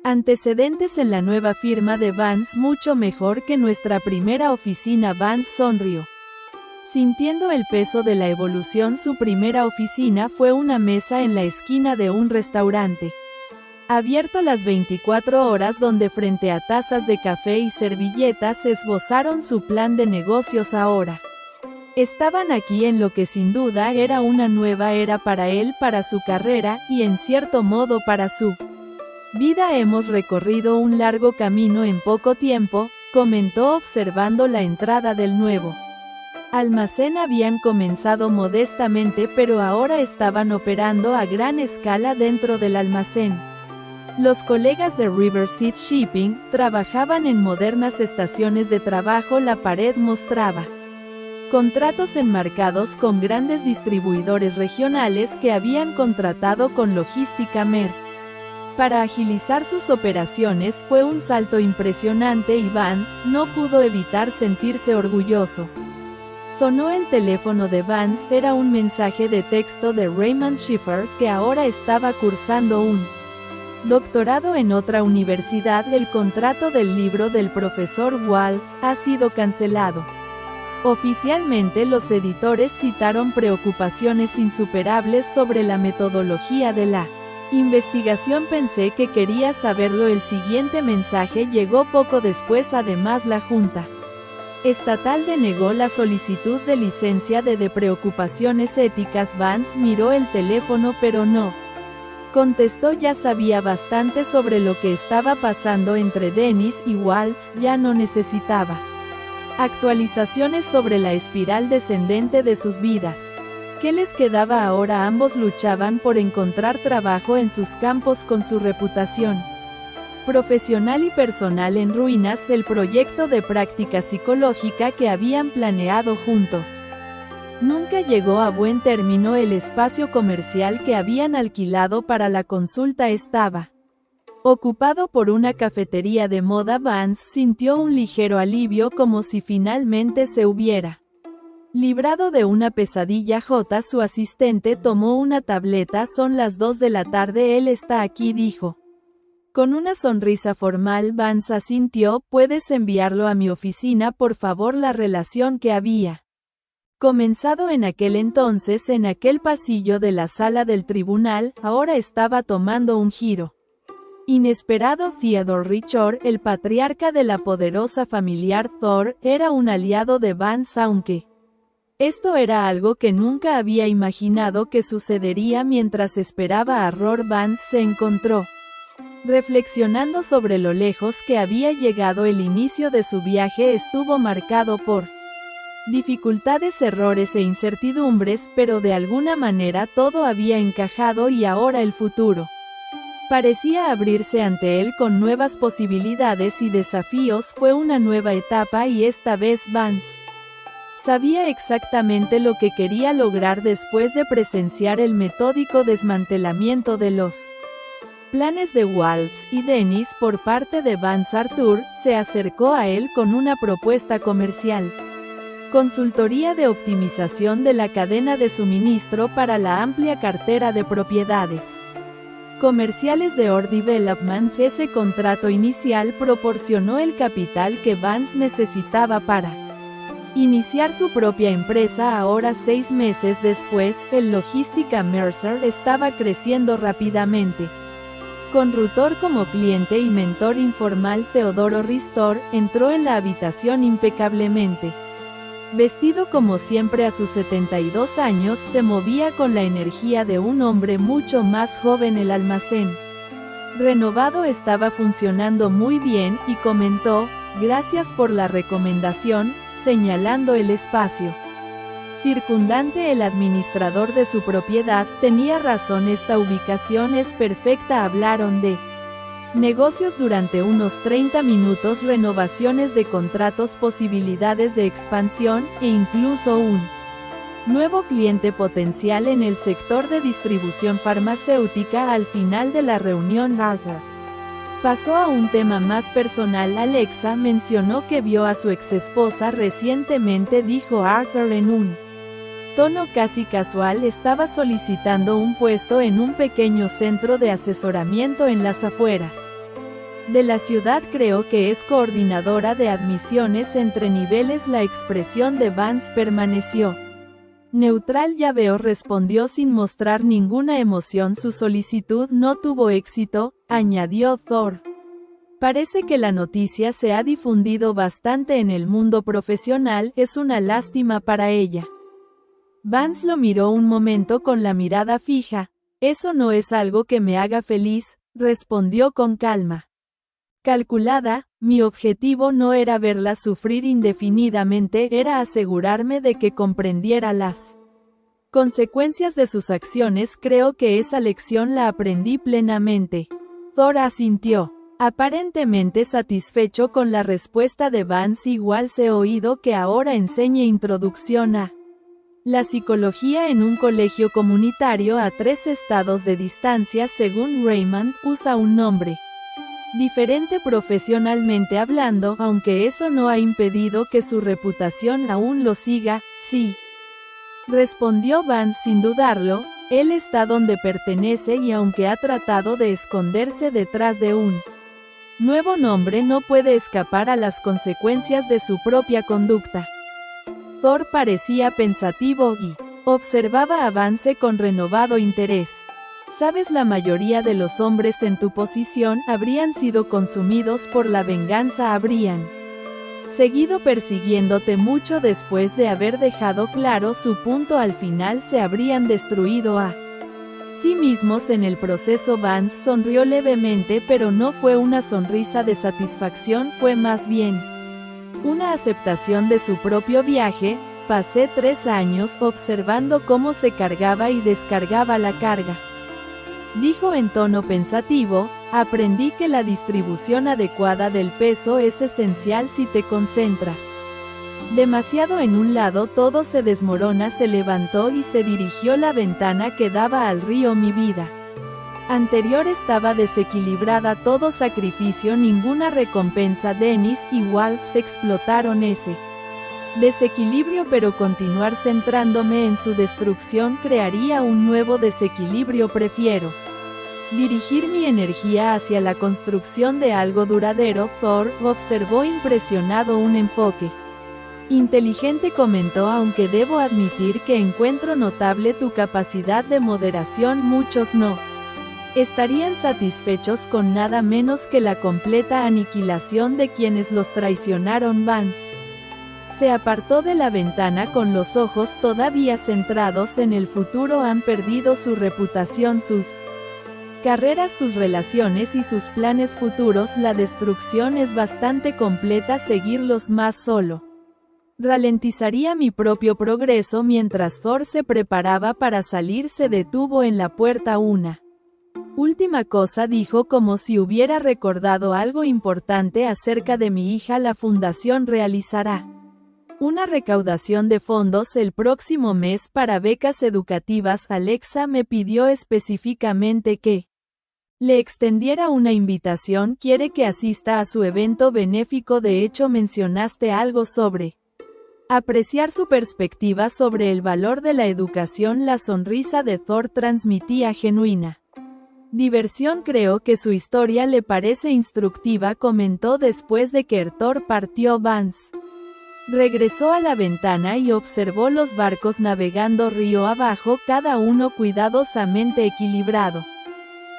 antecedentes en la nueva firma de Vance. Mucho mejor que nuestra primera oficina. Vance sonrió, sintiendo el peso de la evolución. Su primera oficina fue una mesa en la esquina de un restaurante abierto las 24 horas, donde frente a tazas de café y servilletas esbozaron su plan de negocios. Ahora estaban aquí en lo que sin duda era una nueva era para él, para su carrera, y en cierto modo para su vida. Hemos recorrido un largo camino en poco tiempo, comentó observando la entrada del nuevo almacén. Habían comenzado modestamente, pero ahora estaban operando a gran escala dentro del almacén. Los colegas de Riverside Shipping trabajaban en modernas estaciones de trabajo. La pared mostraba contratos enmarcados con grandes distribuidores regionales que habían contratado con Logística Merck para agilizar sus operaciones. Fue un salto impresionante y Vance no pudo evitar sentirse orgulloso. Sonó el teléfono de Vance. Era un mensaje de texto de Raymond Schiffer, que ahora estaba cursando un doctorado en otra universidad. El contrato del libro del profesor Waltz ha sido cancelado. Oficialmente, los editores citaron preocupaciones insuperables sobre la metodología de la investigación. Pensé que quería saberlo. El siguiente mensaje llegó poco después. Además, la Junta Estatal denegó la solicitud de licencia de preocupaciones éticas. Vance miró el teléfono pero no contestó. Ya sabía bastante sobre lo que estaba pasando entre Dennis y Waltz. Ya no necesitaba actualizaciones sobre la espiral descendente de sus vidas. ¿Qué les quedaba ahora? Ambos luchaban por encontrar trabajo en sus campos, con su reputación profesional y personal en ruinas. El proyecto de práctica psicológica que habían planeado juntos nunca llegó a buen término. El espacio comercial que habían alquilado para la consulta estaba Ocupado por una cafetería de moda, Vance sintió un ligero alivio, como si finalmente se hubiera librado de una pesadilla. Su asistente tomó una tableta. Son las 2 de la tarde, él está aquí, dijo. Con una sonrisa formal, Vance asintió. ¿Puedes enviarlo a mi oficina, por favor? La relación que había comenzado en aquel entonces en aquel pasillo de la sala del tribunal, ahora estaba tomando un giro inesperado. Theodore Richard, el patriarca de la poderosa familia Thor, era un aliado de Vance, aunque esto era algo que nunca había imaginado que sucedería. Mientras esperaba a Roar, Vance se encontró reflexionando sobre lo lejos que había llegado. El inicio de su viaje estuvo marcado por dificultades, errores e incertidumbres, pero de alguna manera todo había encajado y ahora el futuro parecía abrirse ante él con nuevas posibilidades y desafíos. Fue una nueva etapa y esta vez Vance sabía exactamente lo que quería lograr. Después de presenciar el metódico desmantelamiento de los planes de Waltz y Dennis por parte de Vance, Arthur se acercó a él con una propuesta comercial: consultoría de optimización de la cadena de suministro para la amplia cartera de propiedades comerciales de Orr Development. Ese contrato inicial proporcionó el capital que Vance necesitaba para iniciar su propia empresa. Ahora, 6 meses después, el logística Mercer estaba creciendo rápidamente. Con Rutor como cliente y mentor informal, Teodoro Ristor entró en la habitación impecablemente vestido como siempre. A sus 72 años se movía con la energía de un hombre mucho más joven. El almacén renovado estaba funcionando muy bien, y comentó: gracias por la recomendación, señalando el espacio circundante. El administrador de su propiedad tenía razón, esta ubicación es perfecta. Hablaron de negocios durante unos 30 minutos, renovaciones de contratos, posibilidades de expansión, e incluso un nuevo cliente potencial en el sector de distribución farmacéutica. Al final de la reunión, Arthur pasó a un tema más personal. Alexa mencionó que vio a su exesposa recientemente, dijo Arthur en un tono casi casual. Estaba solicitando un puesto en un pequeño centro de asesoramiento en las afueras de la ciudad. Creo que es coordinadora de admisiones entre niveles. La expresión de Vance permaneció neutral. Ya veo, respondió sin mostrar ninguna emoción. Su solicitud no tuvo éxito, añadió Thor. Parece que la noticia se ha difundido bastante en el mundo profesional. Es una lástima para ella. Vance lo miró un momento con la mirada fija. Eso no es algo que me haga feliz, respondió con calma calculada. Mi objetivo no era verla sufrir indefinidamente, era asegurarme de que comprendiera las consecuencias de sus acciones. Creo que esa lección la aprendí plenamente. Thor asintió, aparentemente satisfecho con la respuesta de Vance. Igual se ha oído que ahora enseñe introducción a la psicología en un colegio comunitario a 3 estados de distancia. Según Raymond, usa un nombre diferente profesionalmente hablando, aunque eso no ha impedido que su reputación aún lo siga. Sí, respondió Vance sin dudarlo, él está donde pertenece, y aunque ha tratado de esconderse detrás de un nuevo nombre, no puede escapar a las consecuencias de su propia conducta. Thor parecía pensativo y observaba a Vance con renovado interés. Sabes, la mayoría de los hombres en tu posición habrían sido consumidos por la venganza, habrían seguido persiguiéndote mucho después de haber dejado claro su punto. Al final se habrían destruido a sí mismos en el proceso. Vance sonrió levemente, pero no fue una sonrisa de satisfacción, fue más bien una aceptación de su propio viaje. Pasé 3 años observando cómo se cargaba y descargaba la carga, dijo en tono pensativo. Aprendí que la distribución adecuada del peso es esencial. Si te concentras demasiado en un lado, todo se desmorona. Se levantó y se dirigió a la ventana que daba al río. Mi vida anterior estaba desequilibrada, todo sacrificio, ninguna recompensa. Dennis y Walt explotaron ese desequilibrio, pero continuar centrándome en su destrucción crearía un nuevo desequilibrio. Prefiero dirigir mi energía hacia la construcción de algo duradero. Thor observó impresionado. Un enfoque inteligente, comentó, aunque debo admitir que encuentro notable tu capacidad de moderación. Muchos no estarían satisfechos con nada menos que la completa aniquilación de quienes los traicionaron. Vance se apartó de la ventana con los ojos todavía centrados en el futuro. Han perdido su reputación, sus carreras, sus relaciones y sus planes futuros. La destrucción es bastante completa. Seguirlos más solo ralentizaría mi propio progreso. Mientras Thor se preparaba para salir, se detuvo en la puerta. Una última cosa, dijo, como si hubiera recordado algo importante acerca de mi hija. La fundación realizará una recaudación de fondos el próximo mes para becas educativas. Alexa me pidió específicamente que le extendiera una invitación. Quiere que asista a su evento benéfico. De hecho, mencionaste algo sobre apreciar su perspectiva sobre el valor de la educación. La sonrisa de Thor transmitía genuina diversión. Creo que su historia le parece instructiva, comentó después de que Thor partió. Vance regresó a la ventana y observó los barcos navegando río abajo, cada uno cuidadosamente equilibrado,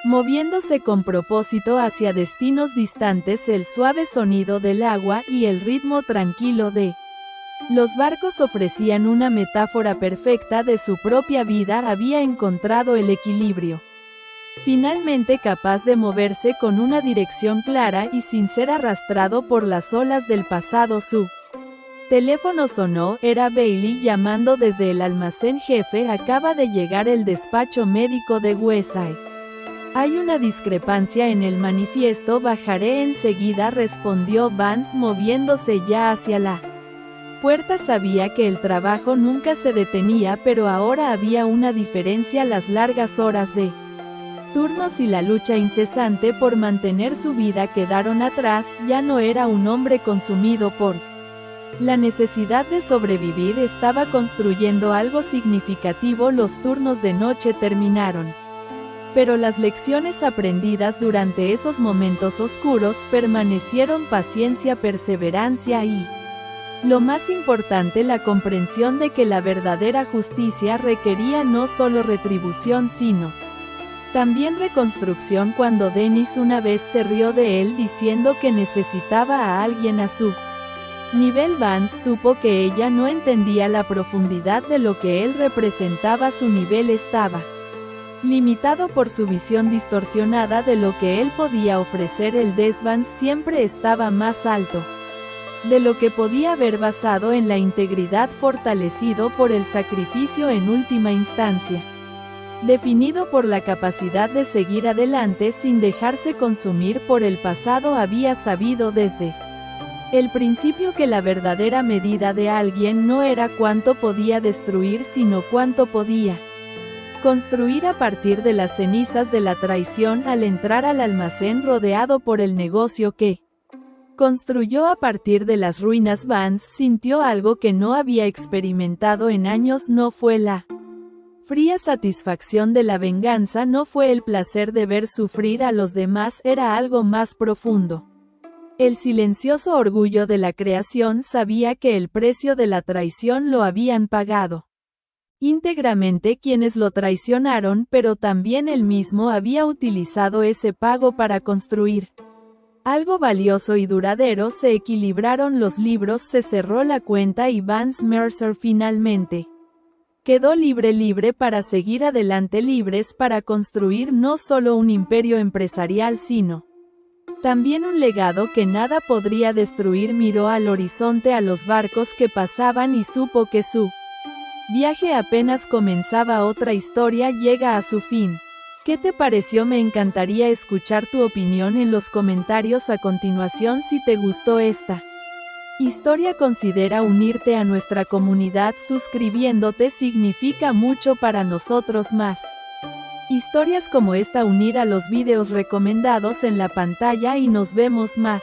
moviéndose con propósito hacia destinos distantes. El suave sonido del agua y el ritmo tranquilo de los barcos ofrecían una metáfora perfecta de su propia vida. Había encontrado el equilibrio, finalmente capaz de moverse con una dirección clara y sin ser arrastrado por las olas del pasado. Su teléfono sonó. Era Bailey llamando desde el almacén. Jefe, acaba de llegar el despacho médico de Westside. Hay una discrepancia en el manifiesto. Bajaré enseguida, respondió Vance, moviéndose ya hacia la puerta. Sabía que el trabajo nunca se detenía, pero ahora había una diferencia: las largas horas de turnos y la lucha incesante por mantener su vida quedaron atrás. Ya no era un hombre consumido por la necesidad de sobrevivir. Estaba construyendo algo significativo. Los turnos de noche terminaron, pero las lecciones aprendidas durante esos momentos oscuros permanecieron: paciencia, perseverancia y, lo más importante, la comprensión de que la verdadera justicia requería no solo retribución sino también reconstrucción. Cuando Dennis una vez se rió de él diciendo que necesitaba a alguien a su nivel, Vance supo que ella no entendía la profundidad de lo que él representaba. Su nivel estaba limitado por su visión distorsionada de lo que él podía ofrecer. El de Vance siempre estaba más alto de lo que podía ver, basado en la integridad, fortalecido por el sacrificio en última instancia, definido por la capacidad de seguir adelante sin dejarse consumir por el pasado. Había sabido desde el principio que la verdadera medida de alguien no era cuánto podía destruir, sino cuánto podía construir a partir de las cenizas de la traición. Al entrar al almacén rodeado por el negocio que construyó a partir de las ruinas, Vance sintió algo que no había experimentado en años. No fue la fría satisfacción de la venganza, no fue el placer de ver sufrir a los demás, era algo más profundo. El silencioso orgullo de la creación. Sabía que el precio de la traición lo habían pagado íntegramente quienes lo traicionaron, pero también él mismo había utilizado ese pago para construir algo valioso y duradero. Se equilibraron los libros, se cerró la cuenta y Vance Mercer finalmente quedó libre para seguir adelante, libres para construir no solo un imperio empresarial sino también un legado que nada podría destruir. Miró al horizonte, a los barcos que pasaban, y supo que su viaje apenas comenzaba. Otra historia llega a su fin. ¿Qué te pareció? Me encantaría escuchar tu opinión en los comentarios a continuación. Si te gustó esta historia, considera unirte a nuestra comunidad suscribiéndote, significa mucho para nosotros. Más Historias como esta unir a los videos recomendados en la pantalla y nos vemos más.